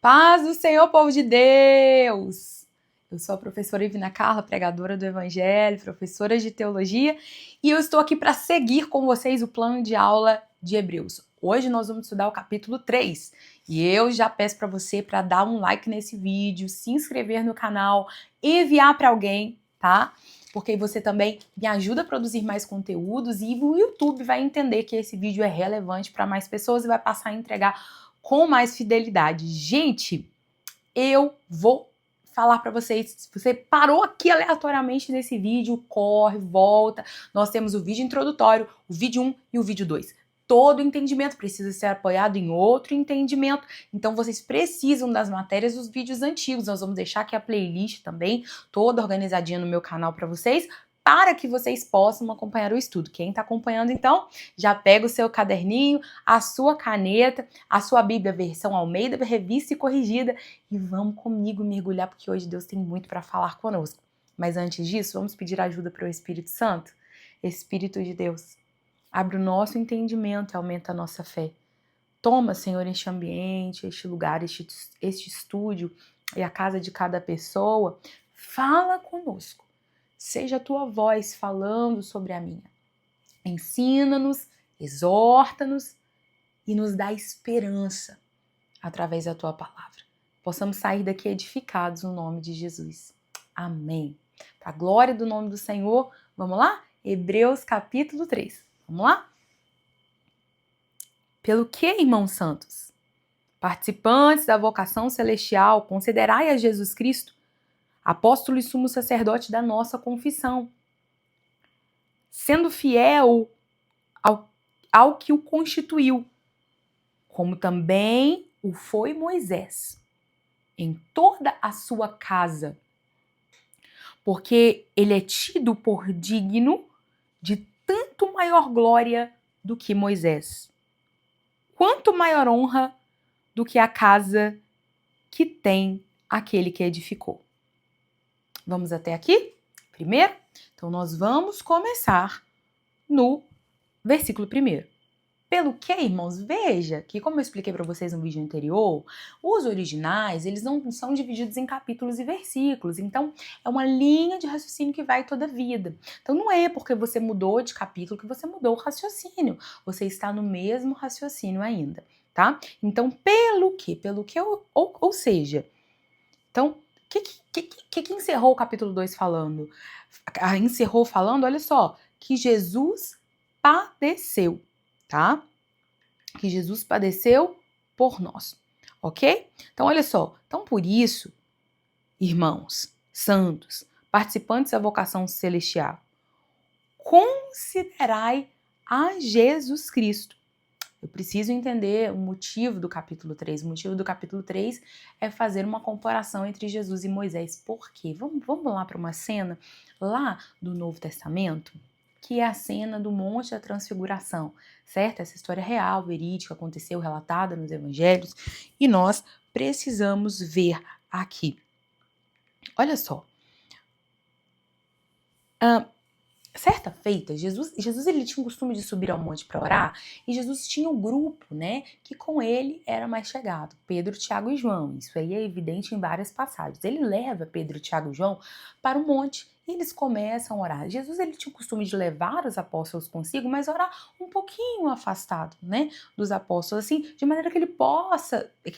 Paz do Senhor, povo de Deus! Eu sou a professora Ivina Carla, pregadora do Evangelho, professora de Teologia, e eu estou aqui para seguir com vocês o plano de aula de Hebreus. Hoje nós vamos estudar o capítulo 3, e eu já peço para você para dar um like nesse vídeo, se inscrever no canal, enviar para alguém, tá? Porque você também me ajuda a produzir mais conteúdos e o YouTube vai entender que esse vídeo é relevante para mais pessoas e vai passar a entregar com mais fidelidade. Gente, eu vou falar para vocês, se você parou aqui aleatoriamente nesse vídeo, corre, volta. Nós temos o vídeo introdutório, o vídeo 1 e o vídeo 2. Todo entendimento precisa ser apoiado em outro entendimento, então vocês precisam das matérias dos vídeos antigos. Nós vamos deixar aqui a playlist também, toda organizadinha no meu canal para vocês, para que vocês possam acompanhar o estudo. Quem está acompanhando, então, já pega o seu caderninho, a sua caneta, a sua Bíblia versão Almeida, revista e corrigida, e vamos comigo mergulhar, porque hoje Deus tem muito para falar conosco. Mas antes disso, vamos pedir ajuda para o Espírito Santo? Espírito de Deus, abre o nosso entendimento e aumenta a nossa fé. Toma, Senhor, este ambiente, este lugar, este estúdio e a casa de cada pessoa. Fala conosco. Seja a tua voz falando sobre a minha. Ensina-nos, exorta-nos e nos dá esperança através da tua palavra. Possamos sair daqui edificados no nome de Jesus. Amém. Para a glória do nome do Senhor, vamos lá? Hebreus capítulo 3. Vamos lá? Pelo que, irmãos santos, participantes da vocação celestial, considerai a Jesus Cristo, apóstolo e sumo sacerdote da nossa confissão, sendo fiel ao que o constituiu, como também o foi Moisés, em toda a sua casa, porque ele é tido por digno de tanto maior glória do que Moisés, quanto maior honra do que a casa que tem aquele que edificou. Vamos até aqui? Primeiro? Então nós vamos começar no versículo 1. Pelo que, irmãos, veja que, como eu expliquei para vocês no vídeo anterior, os originais, eles não são divididos em capítulos e versículos, então é uma linha de raciocínio que vai toda a vida. Então não é porque você mudou de capítulo que você mudou o raciocínio, você está no mesmo raciocínio ainda, tá? Então, pelo que, ou seja, então, o que encerrou o capítulo 2 falando? Encerrou falando, olha só, que Jesus padeceu, tá? Que Jesus padeceu por nós, ok? Então, olha só. Então, por isso, irmãos santos, participantes da vocação celestial, considerai a Jesus Cristo. Eu preciso entender o motivo do capítulo 3. O motivo do capítulo 3 é fazer uma comparação entre Jesus e Moisés. Por quê? Vamos lá para uma cena lá do Novo Testamento, que é a cena do Monte da Transfiguração, certo? Essa história real, verídica, aconteceu, relatada nos evangelhos, e nós precisamos ver aqui. Olha só. Certa feita, Jesus ele tinha o costume de subir ao monte para orar, e Jesus tinha um grupo, né, que com ele era mais chegado, Pedro, Tiago e João. Isso aí é evidente em várias passagens. Ele leva Pedro, Tiago e João para o monte e eles começam a orar. Jesus ele tinha o costume de levar os apóstolos consigo, mas orar um pouquinho afastado, né, dos apóstolos, assim, de maneira que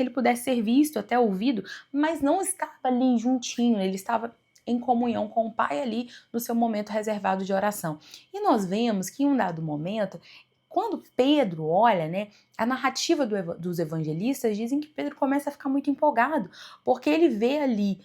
ele pudesse ser visto, até ouvido, mas não estava ali juntinho, ele estava em comunhão com o Pai ali no seu momento reservado de oração. E nós vemos que em um dado momento, quando Pedro olha, né, a narrativa dos evangelistas dizem que Pedro começa a ficar muito empolgado, porque ele vê ali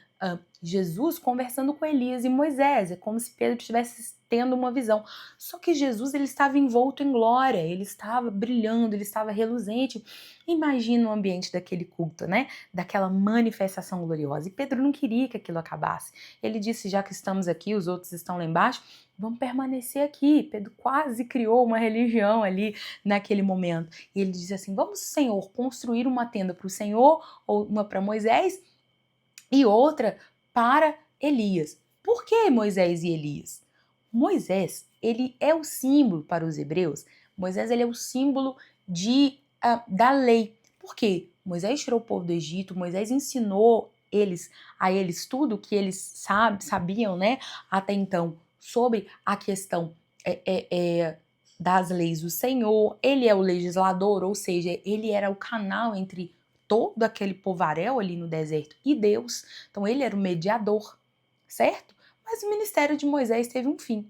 Jesus conversando com Elias e Moisés, é como se Pedro estivesse tendo uma visão. Só que Jesus ele estava envolto em glória, ele estava brilhando, ele estava reluzente. Imagina o ambiente daquele culto, né? Daquela manifestação gloriosa. E Pedro não queria que aquilo acabasse. Ele disse, já que estamos aqui, os outros estão lá embaixo, vamos permanecer aqui. Pedro quase criou uma religião ali naquele momento. E ele disse assim, vamos, Senhor, construir uma tenda para o Senhor, ou uma para Moisés, e outra para Elias. Por que Moisés e Elias? Moisés, ele é o símbolo para os hebreus. Moisés, ele é o símbolo da lei. Por quê? Moisés tirou o povo do Egito, Moisés ensinou a eles tudo o que eles sabiam, né, até então, sobre a questão das leis do Senhor. Ele é o legislador, ou seja, ele era o canal entre todo aquele povaréu ali no deserto e Deus. Então ele era o mediador, certo? Mas o ministério de Moisés teve um fim.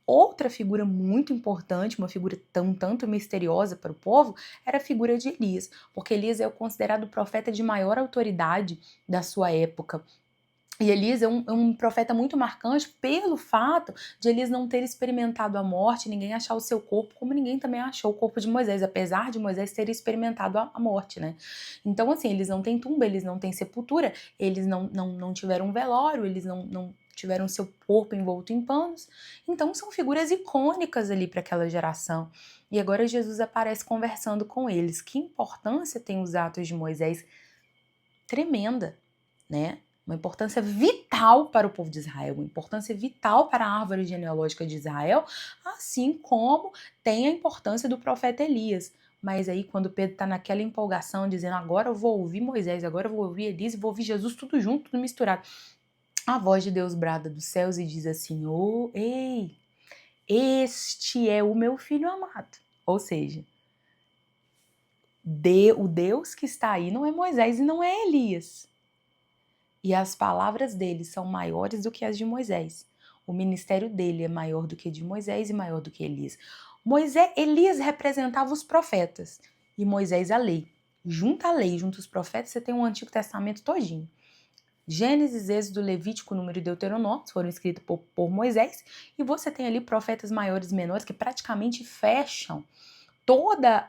Outra figura muito importante, uma figura tanto misteriosa para o povo, era a figura de Elias, porque Elias é considerado o profeta de maior autoridade da sua época. E Elias é um profeta muito marcante pelo fato de Elias não ter experimentado a morte, ninguém achar o seu corpo, como ninguém também achou o corpo de Moisés, apesar de Moisés ter experimentado a morte, né? Então, assim, eles não têm tumba, eles não têm sepultura, eles não tiveram velório, eles não tiveram seu corpo envolto em panos. Então, são figuras icônicas ali para aquela geração. E agora Jesus aparece conversando com eles. Que importância tem os atos de Moisés? Tremenda, né? Uma importância vital para o povo de Israel, uma importância vital para a árvore genealógica de Israel, assim como tem a importância do profeta Elias. Mas aí quando Pedro está naquela empolgação, dizendo agora eu vou ouvir Moisés, agora eu vou ouvir Elias e vou ouvir Jesus, tudo junto, tudo misturado. A voz de Deus brada dos céus e diz assim, ei, este é o meu filho amado. Ou seja, o Deus que está aí não é Moisés e não é Elias. E as palavras dele são maiores do que as de Moisés. O ministério dele é maior do que de Moisés e maior do que Elias. Elias representava os profetas e Moisés a lei. Junta a lei, junto os profetas, você tem um Antigo Testamento todinho. Gênesis, Êxodo, Levítico, Número e Deuteronômio foram escritos por Moisés, e você tem ali profetas maiores e menores que praticamente fecham toda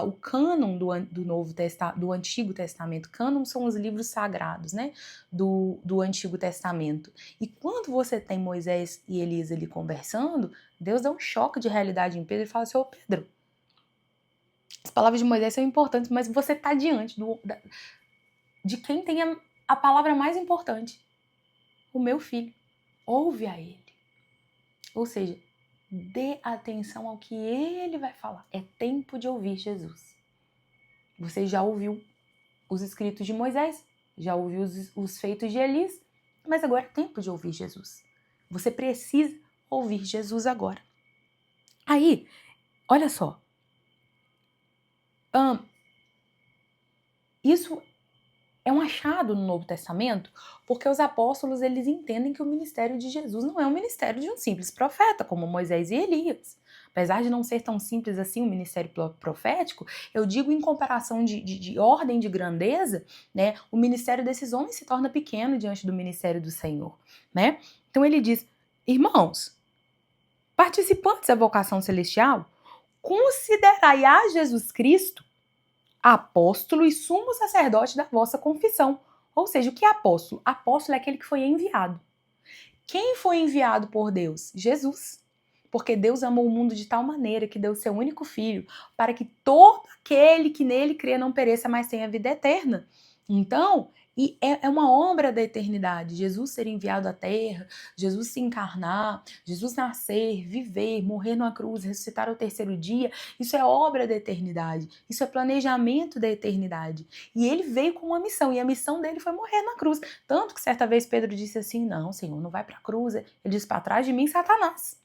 o cânon do Antigo Testamento. Cânon são os livros sagrados, né, do Antigo Testamento. E quando você tem Moisés e Elias ali conversando, Deus dá um choque de realidade em Pedro e fala assim, ô Pedro, as palavras de Moisés são importantes, mas você está diante de quem tem a palavra mais importante, o meu filho. Ouve a ele. Ou seja, dê atenção ao que ele vai falar. É tempo de ouvir Jesus. Você já ouviu os escritos de Moisés, já ouviu os feitos de Elias, mas agora é tempo de ouvir Jesus. Você precisa ouvir Jesus agora. Aí, olha só. Isso é um achado no Novo Testamento, porque os apóstolos eles entendem que o ministério de Jesus não é um ministério de um simples profeta, como Moisés e Elias. Apesar de não ser tão simples assim o ministério profético, eu digo em comparação de ordem de grandeza, né, o ministério desses homens se torna pequeno diante do ministério do Senhor, né? Então ele diz, irmãos, participantes da vocação celestial, considerai a Jesus Cristo apóstolo e sumo sacerdote da vossa confissão. Ou seja, o que é apóstolo? Apóstolo é aquele que foi enviado. Quem foi enviado por Deus? Jesus. Porque Deus amou o mundo de tal maneira que deu seu único filho para que todo aquele que nele crê não pereça, mas tenha vida eterna. Então, é uma obra da eternidade. Jesus ser enviado à terra, Jesus se encarnar, Jesus nascer, viver, morrer numa cruz, ressuscitar ao terceiro dia, isso é obra da eternidade. Isso é planejamento da eternidade. E ele veio com uma missão, e a missão dele foi morrer na cruz. Tanto que certa vez Pedro disse assim, não, Senhor, não vai para a cruz. Ele disse, para trás de mim, Satanás.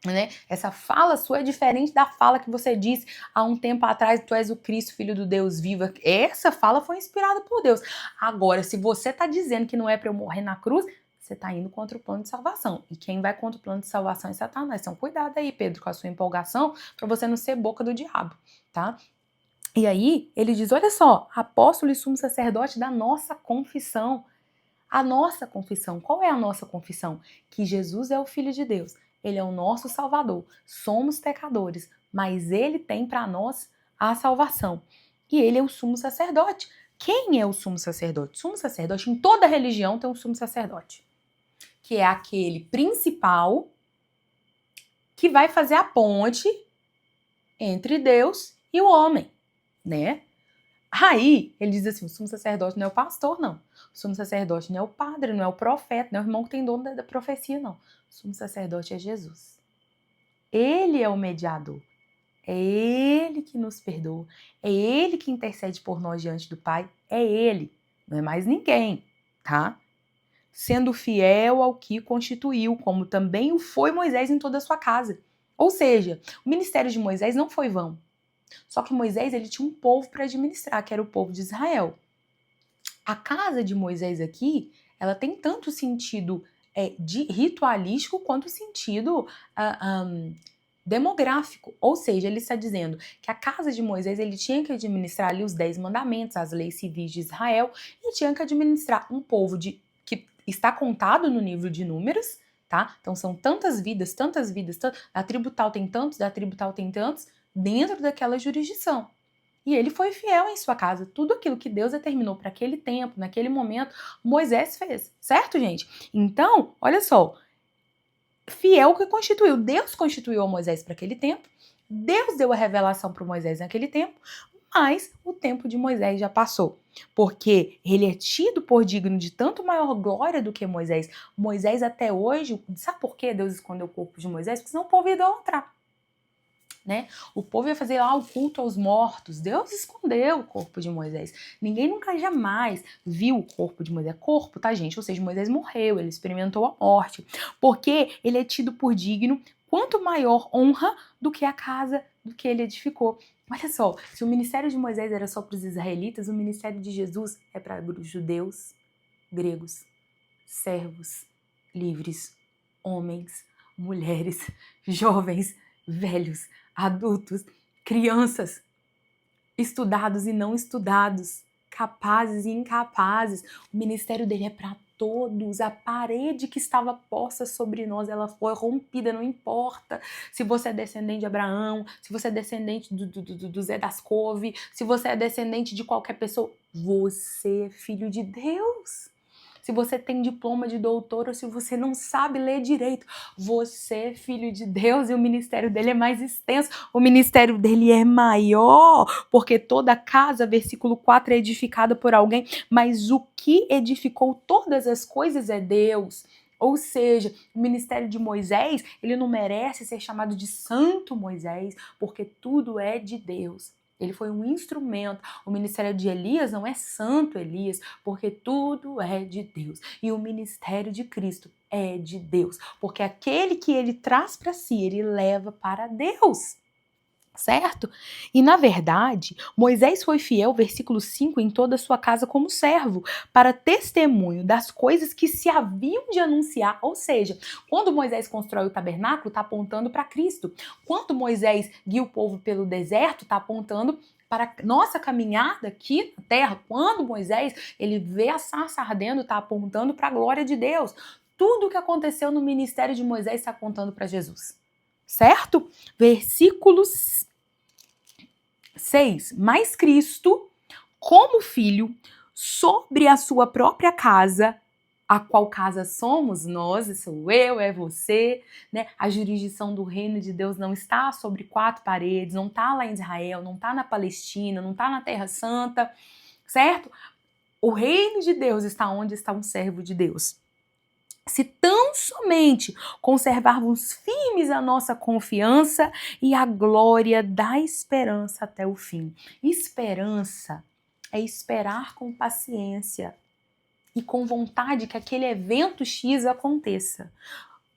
Né? Essa fala sua é diferente da fala que você disse há um tempo atrás, tu és o Cristo, filho do Deus vivo. Essa fala foi inspirada por Deus. Agora, se você está dizendo que não é para eu morrer na cruz, você está indo contra o plano de salvação. E quem vai contra o plano de salvação é Satanás. Então, cuidado aí, Pedro, com a sua empolgação, para você não ser boca do diabo, tá? E aí, ele diz, olha só, apóstolo e sumo sacerdote da nossa confissão. A nossa confissão, qual é a nossa confissão? Que Jesus é o Filho de Deus. Ele é o nosso Salvador. Somos pecadores, mas Ele tem para nós a salvação. E Ele é o sumo sacerdote. Quem é o sumo sacerdote? O sumo sacerdote, em toda religião, tem um sumo sacerdote, que é aquele principal que vai fazer a ponte entre Deus e o homem, né? Aí, ele diz assim, o sumo sacerdote não é o pastor, não. O sumo sacerdote não é o padre, não é o profeta, não é o irmão que tem dono da profecia, não. O sumo sacerdote é Jesus. Ele é o mediador. É Ele que nos perdoa. É Ele que intercede por nós diante do Pai. É Ele, não é mais ninguém, tá? Sendo fiel ao que constituiu, como também o foi Moisés em toda a sua casa. Ou seja, o ministério de Moisés não foi vão. Só que Moisés ele tinha um povo para administrar, que era o povo de Israel. A casa de Moisés aqui, ela tem tanto sentido de ritualístico quanto sentido demográfico. Ou seja, ele está dizendo que a casa de Moisés ele tinha que administrar ali os 10 mandamentos, as leis civis de Israel, e tinha que administrar um povo que está contado no livro de Números, tá? Então são tantas vidas, a tribo tal tem tantos, da tribo tal tem tantos, dentro daquela jurisdição. E ele foi fiel em sua casa. Tudo aquilo que Deus determinou para aquele tempo, naquele momento, Moisés fez. Certo, gente? Então, olha só. Fiel que constituiu. Deus constituiu Moisés para aquele tempo. Deus deu a revelação para Moisés naquele tempo. Mas o tempo de Moisés já passou. Porque ele é tido por digno de tanto maior glória do que Moisés. Moisés até hoje, sabe por que Deus escondeu o corpo de Moisés? Porque senão o povo ia idolatrar. Né? O povo ia fazer lá o culto aos mortos. Deus escondeu o corpo de Moisés. Ninguém nunca jamais viu o corpo de Moisés. Corpo, tá, gente? Ou seja, Moisés morreu, ele experimentou a morte. Porque ele é tido por digno, quanto maior honra do que a casa do que ele edificou. Olha só, se o ministério de Moisés era só para os israelitas, o ministério de Jesus é para os judeus, gregos, servos, livres, homens, mulheres, jovens, velhos, adultos, crianças, estudados e não estudados, capazes e incapazes. O ministério dele é para todos. A parede que estava posta sobre nós, ela foi rompida, não importa se você é descendente de Abraão, se você é descendente do Zé das Couve, se você é descendente de qualquer pessoa, você é filho de Deus. Se você tem diploma de doutor ou se você não sabe ler direito, você é filho de Deus e o ministério dele é mais extenso, o ministério dele é maior, porque toda casa, versículo 4, é edificada por alguém, mas o que edificou todas as coisas é Deus. Ou seja, o ministério de Moisés, ele não merece ser chamado de Santo Moisés, porque tudo é de Deus. Ele foi um instrumento. O ministério de Elias não é Santo Elias, porque tudo é de Deus. E o ministério de Cristo é de Deus, porque aquele que ele traz para si, ele leva para Deus. Certo? E na verdade, Moisés foi fiel, versículo 5, em toda a sua casa como servo, para testemunho das coisas que se haviam de anunciar. Ou seja, quando Moisés constrói o tabernáculo, está apontando para Cristo. Quando Moisés guia o povo pelo deserto, está apontando para a nossa caminhada aqui na terra. Quando Moisés ele vê a sarça ardendo, está apontando para a glória de Deus. Tudo o que aconteceu no ministério de Moisés está apontando para Jesus. Certo? Versículos 6. Mas Cristo, como filho, sobre a sua própria casa, a qual casa somos nós, sou eu, é você, né? A jurisdição do reino de Deus não está sobre 4 paredes, não está lá em Israel, não está na Palestina, não está na Terra Santa, certo? O reino de Deus está onde está um servo de Deus. Se tão somente conservarmos firmes a nossa confiança e a glória da esperança até o fim. Esperança é esperar com paciência e com vontade que aquele evento X aconteça.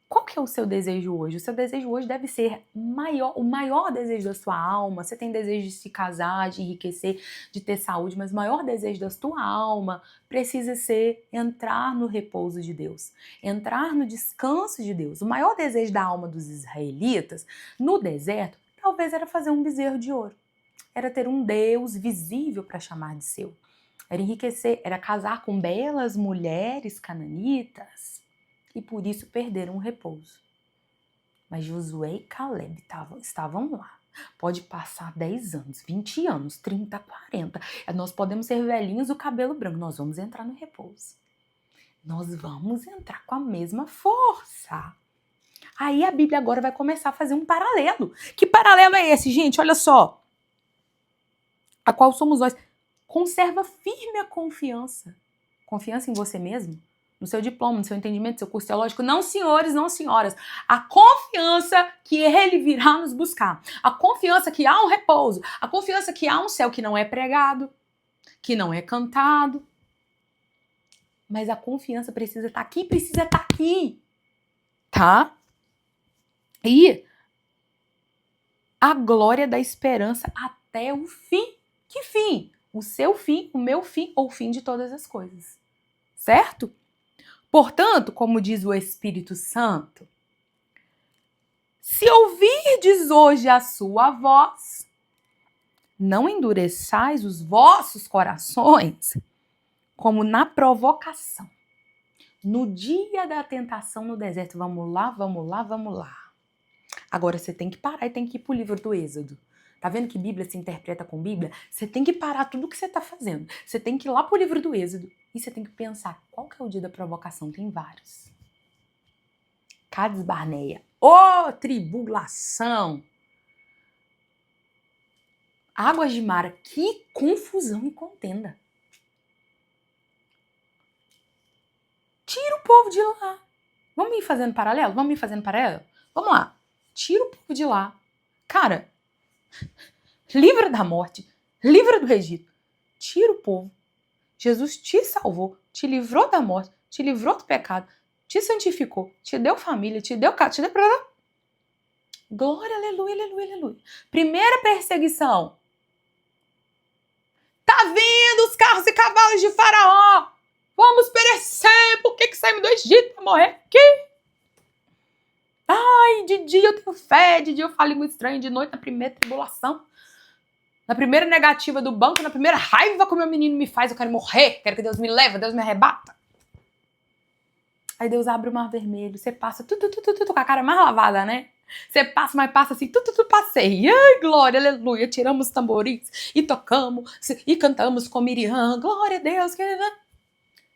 Qual que é o seu desejo hoje? O seu desejo hoje deve ser o maior desejo da sua alma. Você tem desejo de se casar, de enriquecer, de ter saúde, mas o maior desejo da sua alma precisa ser entrar no repouso de Deus, entrar no descanso de Deus. O maior desejo da alma dos israelitas no deserto talvez era fazer um bezerro de ouro. Era ter um Deus visível para chamar de seu. Era enriquecer, era casar com belas mulheres cananitas. E por isso perderam o repouso. Mas Josué e Caleb estavam lá. Pode passar 10 anos, 20 anos, 30, 40. Nós podemos ser velhinhos do cabelo branco. Nós vamos entrar no repouso. Nós vamos entrar com a mesma força. Aí a Bíblia agora vai começar a fazer um paralelo. Que paralelo é esse, gente? Olha só. A qual somos nós. Conserva firme a confiança. Confiança em você mesmo. no seu diploma, no seu entendimento, no seu curso teológico. Não, senhores, não, senhoras. A confiança que ele virá nos buscar. A confiança que há um repouso. A confiança que há um céu que não é pregado, que não é cantado. Mas a confiança precisa estar aqui, tá? E a glória da esperança até o fim. Que fim? O seu fim, o meu fim ou o fim de todas as coisas. Certo? Portanto, como diz o Espírito Santo, se ouvirdes hoje a sua voz, não endureçais os vossos corações, como na provocação. No dia da tentação no deserto, vamos lá. Agora você tem que parar e tem que ir pro livro do Êxodo. Tá vendo que Bíblia se interpreta com Bíblia? Você tem que parar tudo que você tá fazendo. Você tem que ir lá pro livro do Êxodo e você tem que pensar, qual que é o dia da provocação? Tem vários. Cades Barneia. Ô, tribulação! Águas de Mara, que confusão e contenda. Tira o povo de lá. Vamos ir fazendo paralelo? Vamos lá. Tira o povo de lá. Cara, livra da morte, livra do Egito. Tira o povo. Jesus te salvou, te livrou da morte, te livrou do pecado, te santificou, te deu família, te deu casa, te deu... Glória, aleluia, aleluia, aleluia. Primeira perseguição. Tá vindo os carros e cavalos de Faraó. Vamos perecer. Por que saímos do Egito para morrer aqui? Ai, de dia eu tenho fé, de dia eu falo língua estranha, de noite na primeira tribulação. Na primeira negativa do banco, na primeira raiva que o meu menino me faz, eu quero morrer, quero que Deus me leve, Deus me arrebata. Aí Deus abre o mar vermelho, você passa com a cara mais lavada, né? Você passa, mas passa assim, passei. Ai, glória, aleluia, tiramos os tamborins e tocamos e cantamos com Miriam. Glória a Deus.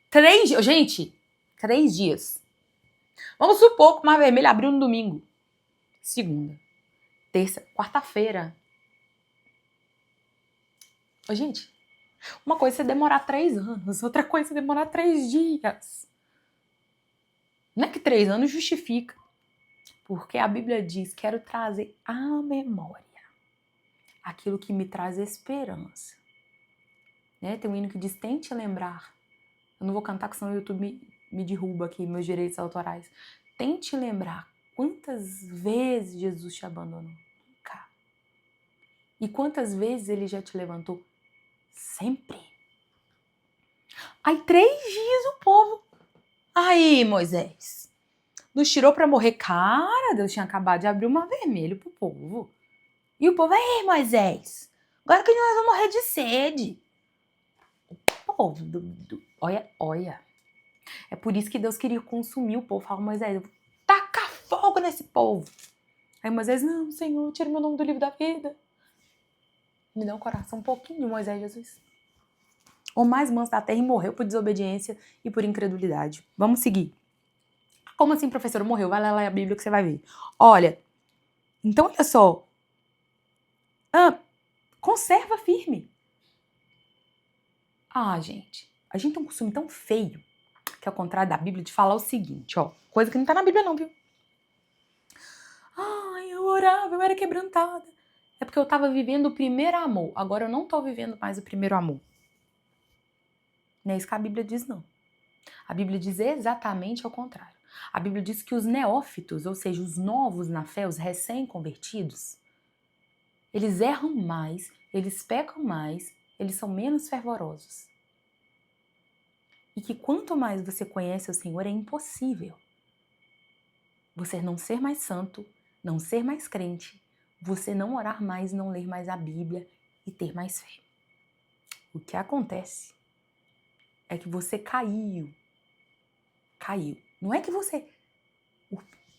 3 dias, gente, 3 dias. Vamos supor que o mar vermelho abriu no domingo. Segunda, terça, quarta-feira. Ô, gente, uma coisa é você demorar 3 anos, outra coisa é você demorar 3 dias. Não é que 3 anos justifica. Porque a Bíblia diz, quero trazer à memória aquilo que me traz esperança. Né? Tem um hino que diz, tente lembrar. Eu não vou cantar, porque senão o YouTube me derruba aqui, meus direitos autorais. Tente lembrar quantas vezes Jesus te abandonou. Nunca. E quantas vezes ele já te levantou? Sempre. Aí 3 dias o povo. Aí, Moisés, nos tirou pra morrer. Cara, Deus tinha acabado de abrir o mar vermelho pro povo. E o povo, aí, Moisés, agora que nós vamos morrer de sede. O povo, olha. É por isso que Deus queria consumir o povo. Fala, Moisés, taca fogo nesse povo. Aí Moisés, não, Senhor, tira meu nome do livro da vida. Me dá um coração um pouquinho de Moisés, Jesus. O mais manso da terra e morreu por desobediência e por incredulidade. Vamos seguir. Como assim, professor? Morreu? Vai lá a Bíblia que você vai ver. Olha, então olha só. Conserva firme. Gente. A gente tem um costume tão feio, que é ao contrário da Bíblia, de falar o seguinte, ó. Coisa que não tá na Bíblia não, viu? Eu orava, eu era quebrantada. É porque eu tava vivendo o primeiro amor. Agora eu não tô vivendo mais o primeiro amor. Não é isso que a Bíblia diz, não. A Bíblia diz exatamente ao contrário. A Bíblia diz que os neófitos, ou seja, os novos na fé, os recém-convertidos, eles erram mais, eles pecam mais, eles são menos fervorosos. E que quanto mais você conhece o Senhor, é impossível você não ser mais santo, não ser mais crente, você não orar mais, não ler mais a Bíblia e ter mais fé. O que acontece é que você caiu. Não é que você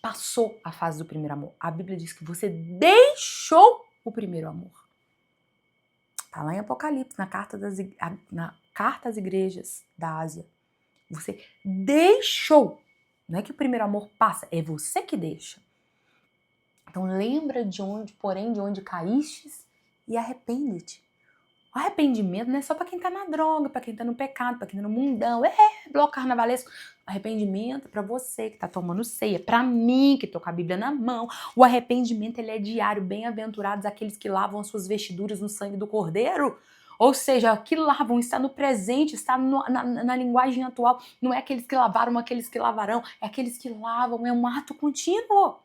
passou a fase do primeiro amor. A Bíblia diz que você deixou o primeiro amor. Está lá em Apocalipse, na carta às igrejas da Ásia. Você deixou. Não é que o primeiro amor passa, é você que deixa. Então lembra de onde caístes e arrepende-te. O arrependimento não é só para quem tá na droga, para quem tá no pecado, para quem tá no mundão, bloco carnavalesco. Arrependimento é para você que tá tomando ceia, para mim que tô com a Bíblia na mão. O arrependimento, ele é diário. Bem-aventurados aqueles que lavam as suas vestiduras no sangue do Cordeiro. Ou seja, que lavam, está no presente, está na linguagem atual. Não é aqueles que lavaram, aqueles que lavarão. É aqueles que lavam, é um ato contínuo.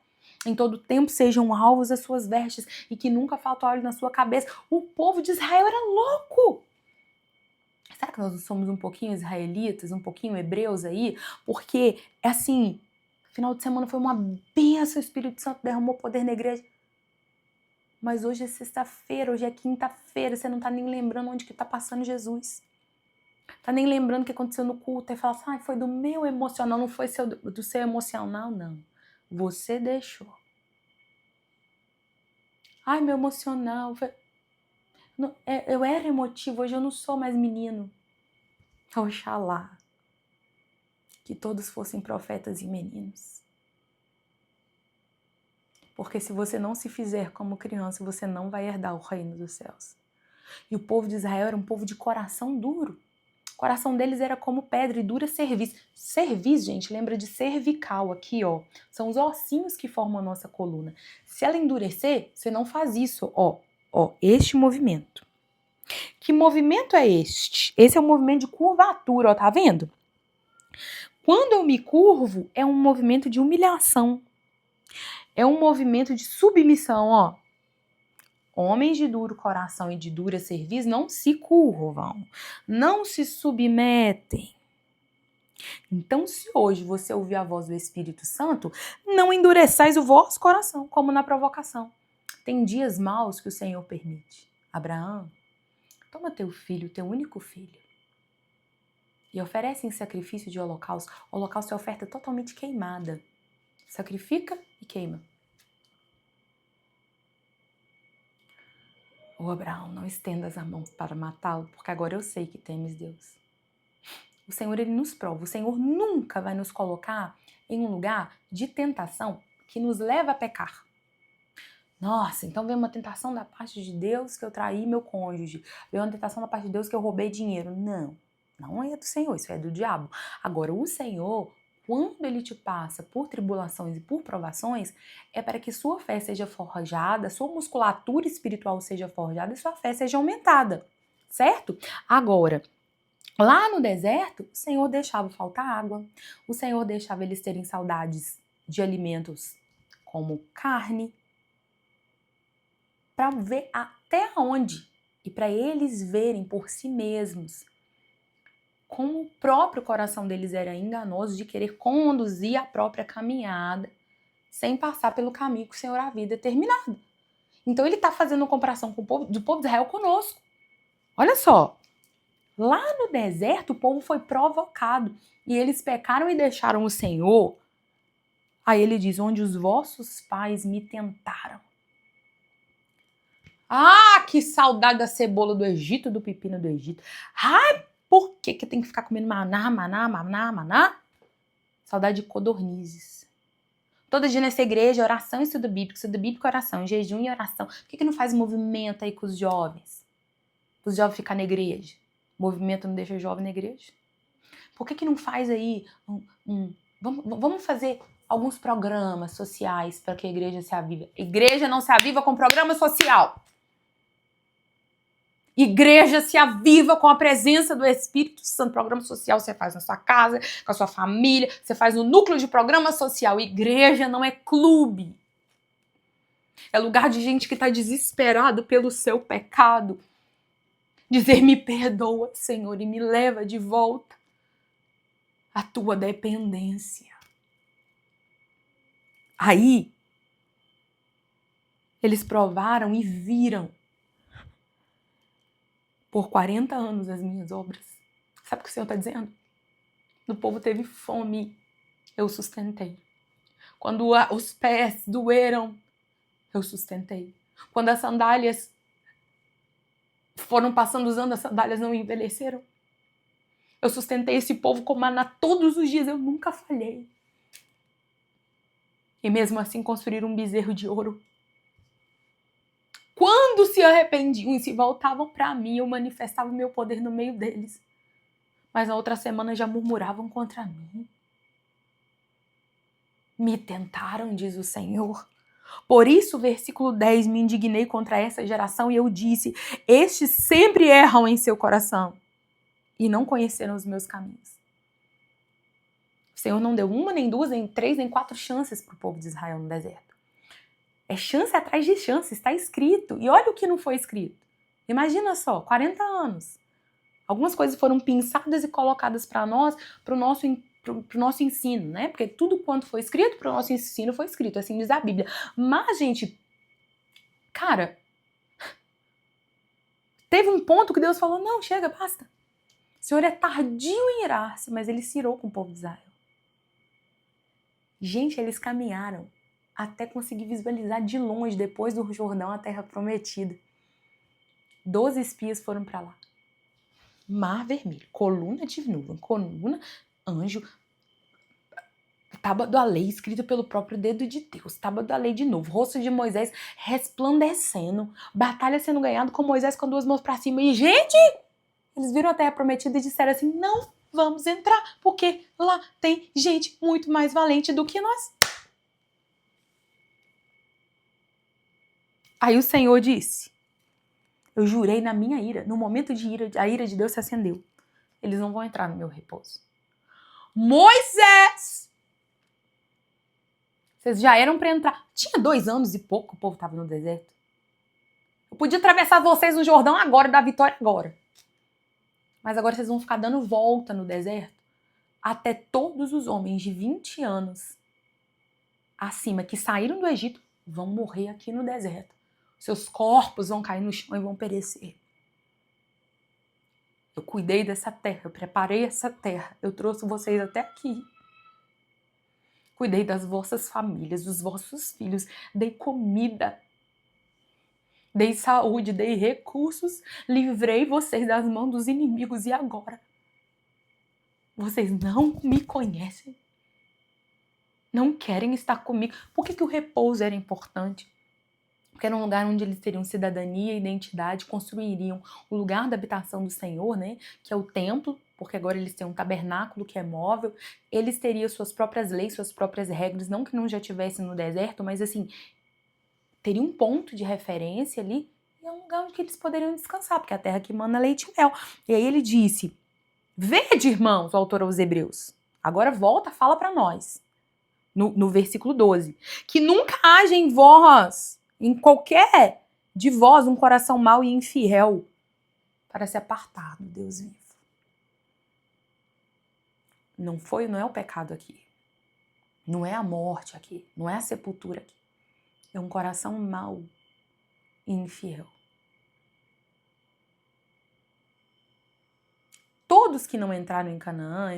Em todo tempo sejam alvos as suas vestes e que nunca falta óleo na sua cabeça. O povo de Israel era louco. Será que nós somos um pouquinho israelitas, um pouquinho hebreus aí? Porque, é assim, final de semana foi uma benção, o Espírito Santo derramou poder na igreja. Mas hoje é sexta-feira, hoje é quinta-feira, você não tá nem lembrando onde que tá passando Jesus. Tá nem lembrando o que aconteceu no culto. Aí fala assim, foi do meu emocional, não foi do seu emocional, não. Você deixou. Ai, meu emocional. Eu era emotivo, hoje eu não sou mais menino. Oxalá. Que todos fossem profetas e meninos. Porque se você não se fizer como criança, você não vai herdar o reino dos céus. E o povo de Israel era um povo de coração duro. O coração deles era como pedra e dura cerviz. Cerviz, gente, lembra de cervical aqui, ó. São os ossinhos que formam a nossa coluna. Se ela endurecer, você não faz isso, ó. Ó, este movimento. Que movimento é este? Esse é um movimento de curvatura, ó, tá vendo? Quando eu me curvo, é um movimento de humilhação. É um movimento de submissão, ó. Homens de duro coração e de dura cerviz não se curvam, não se submetem. Então, se hoje você ouvir a voz do Espírito Santo, não endureçais o vosso coração, como na provocação. Tem dias maus que o Senhor permite. Abraão, toma teu filho, teu único filho, e oferece em sacrifício de holocausto. O holocausto é oferta totalmente queimada. Sacrifica e queima. Ô Abraão, não estendas a mão para matá-lo, porque agora eu sei que temes Deus. O Senhor, ele nos prova. O Senhor nunca vai nos colocar em um lugar de tentação que nos leva a pecar. Nossa, então veio uma tentação da parte de Deus que eu traí meu cônjuge. Veio uma tentação da parte de Deus que eu roubei dinheiro. Não, não é do Senhor, isso é do diabo. Agora, o Senhor, quando ele te passa por tribulações e por provações, é para que sua fé seja forjada, sua musculatura espiritual seja forjada e sua fé seja aumentada, certo? Agora, lá no deserto, o Senhor deixava faltar água, o Senhor deixava eles terem saudades de alimentos como carne, para ver até onde e para eles verem por si mesmos como o próprio coração deles era enganoso de querer conduzir a própria caminhada sem passar pelo caminho que o Senhor havia determinado. Então ele está fazendo uma comparação com do povo de Israel conosco. Olha só, lá no deserto o povo foi provocado e eles pecaram e deixaram o Senhor. Aí ele diz, onde os vossos pais me tentaram. Ah, que saudade da cebola do Egito, do pepino do Egito. Ai, por que tem que ficar comendo maná? Saudade de codornizes. Todo dia nessa igreja, oração e estudo bíblico e oração, jejum e oração. Por que não faz movimento aí com os jovens? Os jovens ficar na igreja. O movimento não deixa o jovem na igreja? Por que não faz aí vamos fazer alguns programas sociais para que a igreja se avive? Igreja não se aviva com programa social. Igreja se aviva com a presença do Espírito Santo. Programa social você faz na sua casa, com a sua família, você faz no núcleo de programa social. Igreja não é clube. É lugar de gente que está desesperado pelo seu pecado. Dizer, me perdoa, Senhor, e me leva de volta à tua dependência. Aí, eles provaram e viram por 40 anos as minhas obras. Sabe o que o Senhor está dizendo? O povo teve fome, eu sustentei. Quando os pés doeram, eu sustentei. Quando as sandálias foram passando usando, as sandálias não envelheceram. Eu sustentei esse povo com maná todos os dias, eu nunca falhei. E mesmo assim construíram um bezerro de ouro. quando se arrependiam e se voltavam para mim, eu manifestava o meu poder no meio deles. Mas na outra semana já murmuravam contra mim. Me tentaram, diz o Senhor. Por isso, versículo 10, me indignei contra essa geração e eu disse, estes sempre erram em seu coração e não conheceram os meus caminhos. O Senhor não deu uma, nem duas, nem três, nem quatro chances para o povo de Israel no deserto. É chance atrás de chance, está escrito. E olha o que não foi escrito. Imagina só, 40 anos. Algumas coisas foram pensadas e colocadas para nós, para o nosso ensino, né? Porque tudo quanto foi escrito para o nosso ensino foi escrito, assim diz a Bíblia. Mas, gente, cara, teve um ponto que Deus falou, não, chega, basta. O Senhor é tardio em irar-se, mas ele se irou com o povo de Israel. Gente, eles caminharam até conseguir visualizar de longe, depois do Jordão, a terra prometida. 12 espias foram para lá. Mar vermelho, coluna de nuvem, coluna, anjo, tábua da lei escrita pelo próprio dedo de Deus, tábua da lei de novo, rosto de Moisés resplandecendo, batalha sendo ganhada com Moisés com duas mãos para cima. E, gente, eles viram a terra prometida e disseram assim, não vamos entrar, porque lá tem gente muito mais valente do que nós. Aí o Senhor disse, eu jurei na minha ira, no momento de ira, a ira de Deus se acendeu. Eles não vão entrar no meu repouso. Moisés! Vocês já eram para entrar. Tinha 2 anos e pouco, o povo estava no deserto. Eu podia atravessar vocês no Jordão agora, dar vitória agora. Mas agora vocês vão ficar dando volta no deserto até todos os homens de 20 anos acima que saíram do Egito vão morrer aqui no deserto. Seus corpos vão cair no chão e vão perecer. Eu cuidei dessa terra, eu preparei essa terra, eu trouxe vocês até aqui. Cuidei das vossas famílias, dos vossos filhos, dei comida, dei saúde, dei recursos, livrei vocês das mãos dos inimigos e agora vocês não me conhecem, não querem estar comigo. Por que o repouso era importante? Porque era um lugar onde eles teriam cidadania, identidade, construiriam o lugar da habitação do Senhor, né? Que é o templo, porque agora eles têm um tabernáculo que é móvel. Eles teriam suas próprias leis, suas próprias regras, não que não já tivessem no deserto, mas assim, teria um ponto de referência ali e é um lugar onde eles poderiam descansar, porque é a terra que mana leite e mel. E aí ele disse, vede, irmãos, o autor aos Hebreus, agora volta, fala para nós, no versículo 12, que nunca haja em vós, em qualquer de vós, um coração mau e infiel para se apartar do Deus vivo. Não é o pecado aqui. Não é a morte aqui. Não é a sepultura aqui. É um coração mau e infiel. Todos que não entraram em Canaã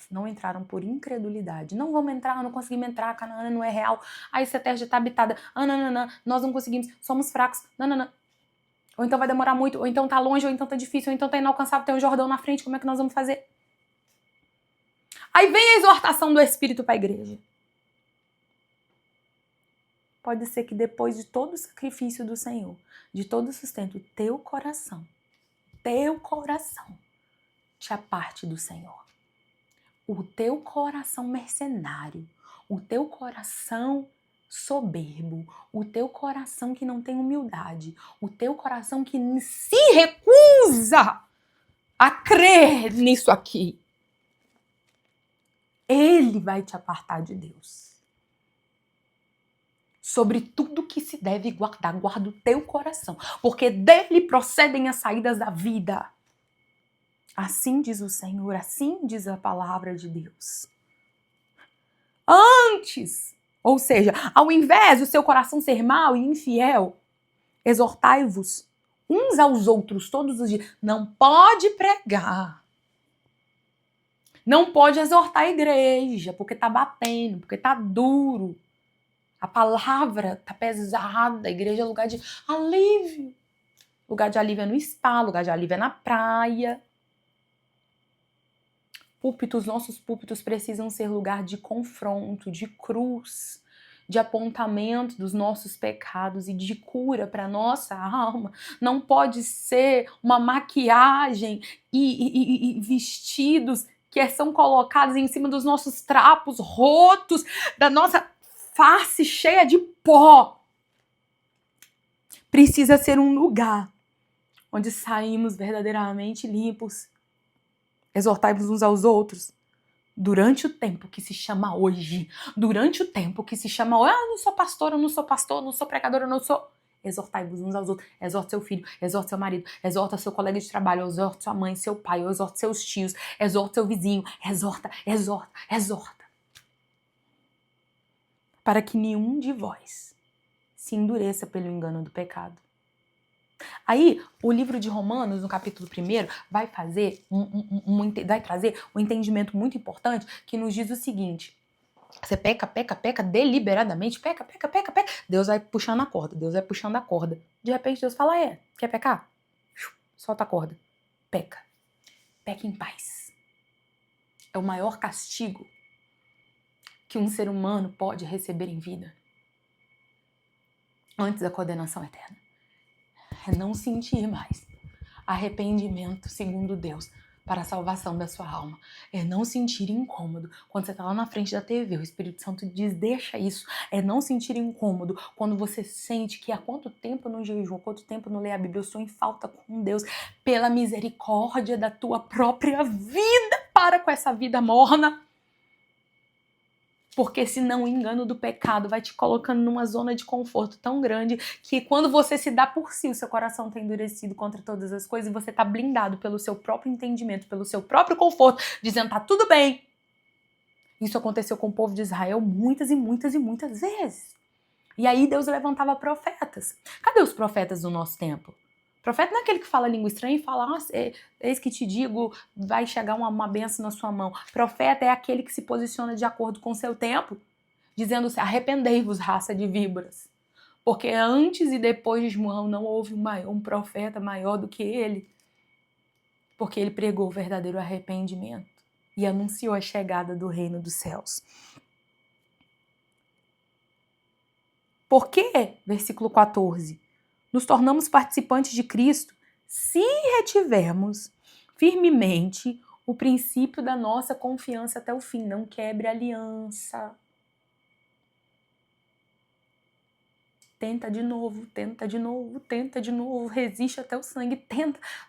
não entraram por incredulidade. Não vamos entrar, não conseguimos entrar, Canaã não é real. Aí essa terra já está habitada. Não, nós não conseguimos, somos fracos. Não. Ou então vai demorar muito, ou então tá longe, ou então tá difícil, ou então tá inalcançável, tem um Jordão na frente, como é que nós vamos fazer? Aí vem a exortação do Espírito para a igreja. Pode ser que depois de todo o sacrifício do Senhor, de todo o sustento, teu coração te aparte do Senhor. O teu coração mercenário, o teu coração soberbo, o teu coração que não tem humildade, o teu coração que se recusa a crer nisso aqui, ele vai te apartar de Deus. Sobre tudo que se deve guardar, guarda o teu coração, porque dele procedem as saídas da vida. Assim diz o Senhor, assim diz a palavra de Deus. Antes, ou seja, ao invés do seu coração ser mau e infiel, exortai-vos uns aos outros todos os dias. Não pode pregar. Não pode exortar a igreja, porque tá batendo, porque tá duro. A palavra tá pesada, a igreja é lugar de alívio. Lugar de alívio é no spa, lugar de alívio é na praia. Nossos púlpitos precisam ser lugar de confronto, de cruz, de apontamento dos nossos pecados e de cura para nossa alma. Não pode ser uma maquiagem e vestidos que são colocados em cima dos nossos trapos rotos, da nossa face cheia de pó. Precisa ser um lugar onde saímos verdadeiramente limpos. Exortai-vos uns aos outros durante o tempo que se chama hoje. Durante o tempo que se chama hoje. Eu não sou pastor, eu não sou pastor, eu não sou pregador, eu não sou... Exortai-vos uns aos outros. Exorte seu filho, exorte seu marido, exorta seu colega de trabalho, exorte sua mãe, seu pai, exorte seus tios, exorte seu vizinho, exorta, exorta, exorta. Para que nenhum de vós se endureça pelo engano do pecado. Aí, o livro de Romanos, no capítulo 1, vai trazer um entendimento muito importante que nos diz o seguinte: você peca deliberadamente, peca. Deus vai puxando a corda, Deus vai puxando a corda. De repente Deus fala, quer pecar? Solta a corda. Peca em paz. É o maior castigo que um ser humano pode receber em vida. Antes da condenação eterna. É não sentir mais arrependimento segundo Deus para a salvação da sua alma. É não sentir incômodo quando você está lá na frente da TV, o Espírito Santo diz, deixa isso. É não sentir incômodo quando você sente que há quanto tempo não jejum, quanto tempo não lê a Bíblia, eu estou em falta com Deus, pela misericórdia da tua própria vida, para com essa vida morna. Porque senão o engano do pecado vai te colocando numa zona de conforto tão grande que quando você se dá por si, o seu coração está endurecido contra todas as coisas e você está blindado pelo seu próprio entendimento, pelo seu próprio conforto, dizendo tá tudo bem. Isso aconteceu com o povo de Israel muitas vezes. E aí Deus levantava profetas. Cadê os profetas do nosso tempo? Profeta não é aquele que fala língua estranha e fala, eis que te digo, vai chegar uma bênção na sua mão. Profeta é aquele que se posiciona de acordo com o seu tempo, dizendo, arrependei-vos, raça de víboras. Porque antes e depois de João não houve um profeta maior do que ele. Porque ele pregou o verdadeiro arrependimento e anunciou a chegada do reino dos céus. Por quê? Versículo 14. Nos tornamos participantes de Cristo se retivermos firmemente o princípio da nossa confiança até o fim. Não quebre a aliança. Tenta de novo, resiste até o sangue,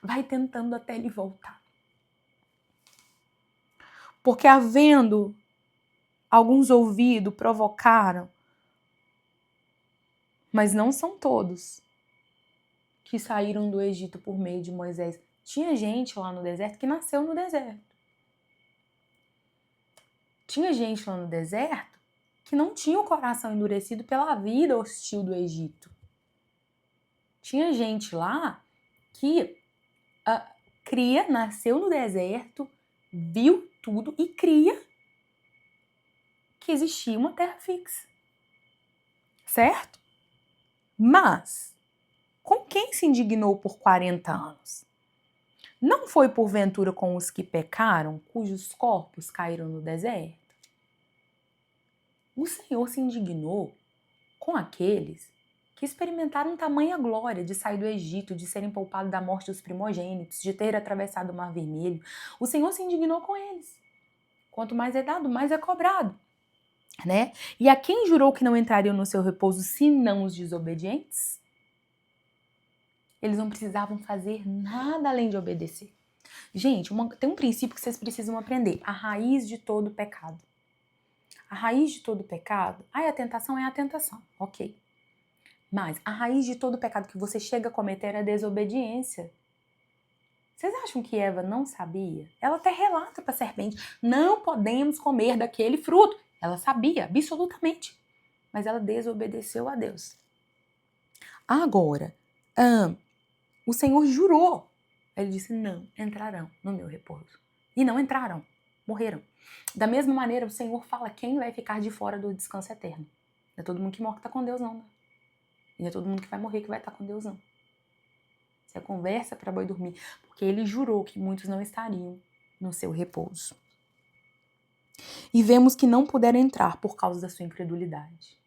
vai tentando até ele voltar. Porque havendo alguns ouvidos, provocaram, mas não são todos que saíram do Egito por meio de Moisés. Tinha gente lá no deserto que nasceu no deserto. Tinha gente lá no deserto que não tinha o coração endurecido pela vida hostil do Egito. Tinha gente lá que nasceu no deserto, viu tudo e cria que existia uma terra fixa. Certo? Mas com quem se indignou por 40 anos? Não foi porventura com os que pecaram, cujos corpos caíram no deserto? O Senhor se indignou com aqueles que experimentaram tamanha glória de sair do Egito, de serem poupados da morte dos primogênitos, de ter atravessado o Mar Vermelho. O Senhor se indignou com eles. Quanto mais é dado, mais é cobrado. Né? E a quem jurou que não entrariam no seu repouso, senão os desobedientes? Eles não precisavam fazer nada além de obedecer. Gente, tem um princípio que vocês precisam aprender. A raiz de todo pecado. A raiz de todo pecado... a tentação é a tentação, ok. Mas a raiz de todo pecado que você chega a cometer é a desobediência. Vocês acham que Eva não sabia? Ela até relata para a serpente, não podemos comer daquele fruto. Ela sabia, absolutamente. Mas ela desobedeceu a Deus. Agora, o Senhor jurou. Ele disse, não entrarão no meu repouso. E não entraram, morreram. Da mesma maneira, o Senhor fala quem vai ficar de fora do descanso eterno. Não é todo mundo que morre que está com Deus, não. E não é todo mundo que vai morrer que vai estar com Deus, não. Isso é conversa para boi dormir. Porque ele jurou que muitos não estariam no seu repouso. E vemos que não puderam entrar por causa da sua incredulidade.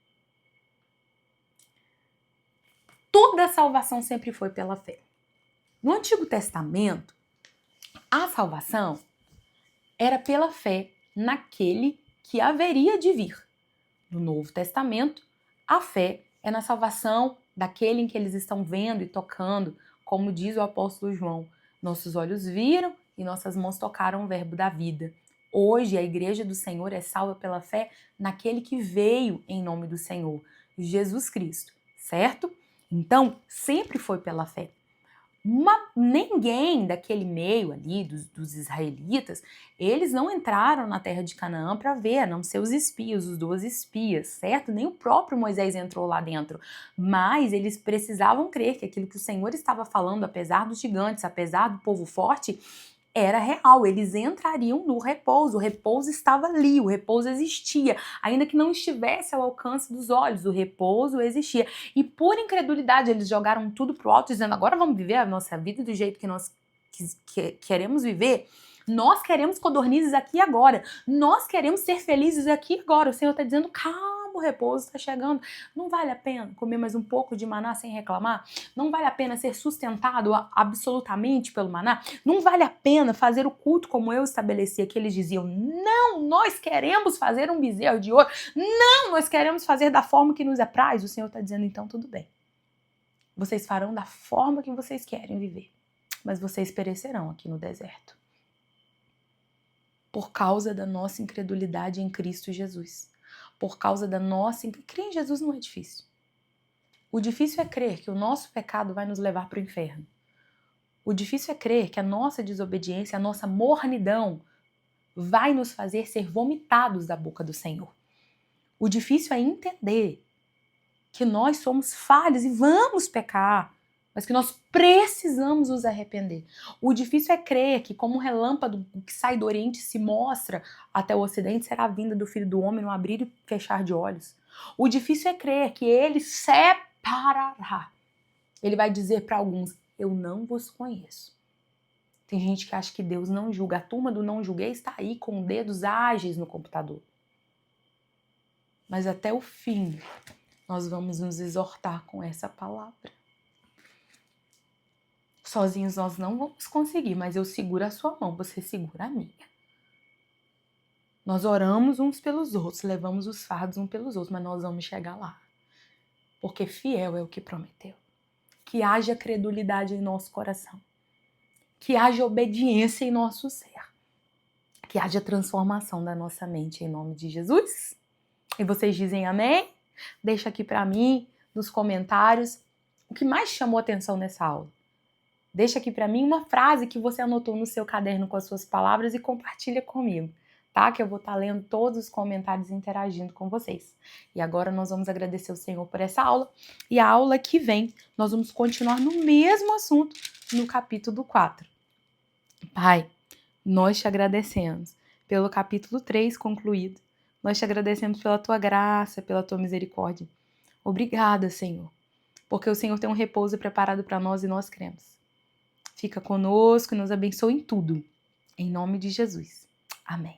Toda a salvação sempre foi pela fé. No Antigo Testamento, a salvação era pela fé naquele que haveria de vir. No Novo Testamento, a fé é na salvação daquele em que eles estão vendo e tocando, como diz o apóstolo João. Nossos olhos viram e nossas mãos tocaram o verbo da vida. Hoje, a igreja do Senhor é salva pela fé naquele que veio em nome do Senhor, Jesus Cristo, certo? Então, sempre foi pela fé. Ninguém daquele meio ali, dos israelitas, eles não entraram na terra de Canaã para ver, a não ser os espias, os 12 espias, certo? Nem o próprio Moisés entrou lá dentro. Mas eles precisavam crer que aquilo que o Senhor estava falando, apesar dos gigantes, apesar do povo forte, era real, eles entrariam no repouso, o repouso estava ali, o repouso existia, ainda que não estivesse ao alcance dos olhos, o repouso existia. E por incredulidade eles jogaram tudo pro alto, dizendo, agora vamos viver a nossa vida do jeito que nós queremos viver. Nós queremos codornizes aqui e agora, nós queremos ser felizes aqui e agora. O Senhor está dizendo, calma, o repouso está chegando. Não vale a pena comer mais um pouco de maná sem reclamar? Não vale a pena ser sustentado absolutamente pelo maná? Não vale a pena fazer o culto como eu estabelecia, que eles diziam, não, nós queremos fazer um bezerro de ouro, não, nós queremos fazer da forma que nos apraz. O Senhor está dizendo, então tudo bem. Vocês farão da forma que vocês querem viver, mas vocês perecerão aqui no deserto. Por causa da nossa incredulidade em Cristo Jesus. Por causa da nossa... Crer em Jesus não é difícil. O difícil é crer que o nosso pecado vai nos levar para o inferno. O difícil é crer que a nossa desobediência, a nossa mornidão vai nos fazer ser vomitados da boca do Senhor. O difícil é entender que nós somos falhos e vamos pecar, mas que nós precisamos nos arrepender. O difícil é crer que, como um relâmpago que sai do Oriente e se mostra até o Ocidente, será a vinda do Filho do Homem no abrir e fechar de olhos. O difícil é crer que ele separará. Ele vai dizer para alguns, eu não vos conheço. Tem gente que acha que Deus não julga. A turma do não julguei está aí com dedos ágeis no computador. Mas até o fim, nós vamos nos exortar com essa palavra. Sozinhos nós não vamos conseguir, mas eu seguro a sua mão, você segura a minha. Nós oramos uns pelos outros, levamos os fardos uns pelos outros, mas nós vamos chegar lá. Porque fiel é o que prometeu. Que haja credulidade em nosso coração. Que haja obediência em nosso ser. Que haja transformação da nossa mente em nome de Jesus. E vocês dizem amém? Deixa aqui para mim, nos comentários, o que mais chamou atenção nessa aula. Deixa aqui para mim uma frase que você anotou no seu caderno com as suas palavras e compartilha comigo, tá? Que eu vou estar lendo todos os comentários e interagindo com vocês. E agora nós vamos agradecer o Senhor por essa aula. E a aula que vem, nós vamos continuar no mesmo assunto, no capítulo 4. Pai, nós te agradecemos pelo capítulo 3 concluído. Nós te agradecemos pela tua graça, pela tua misericórdia. Obrigada, Senhor, porque o Senhor tem um repouso preparado para nós e nós cremos. Fica conosco e nos abençoe em tudo. Em nome de Jesus. Amém.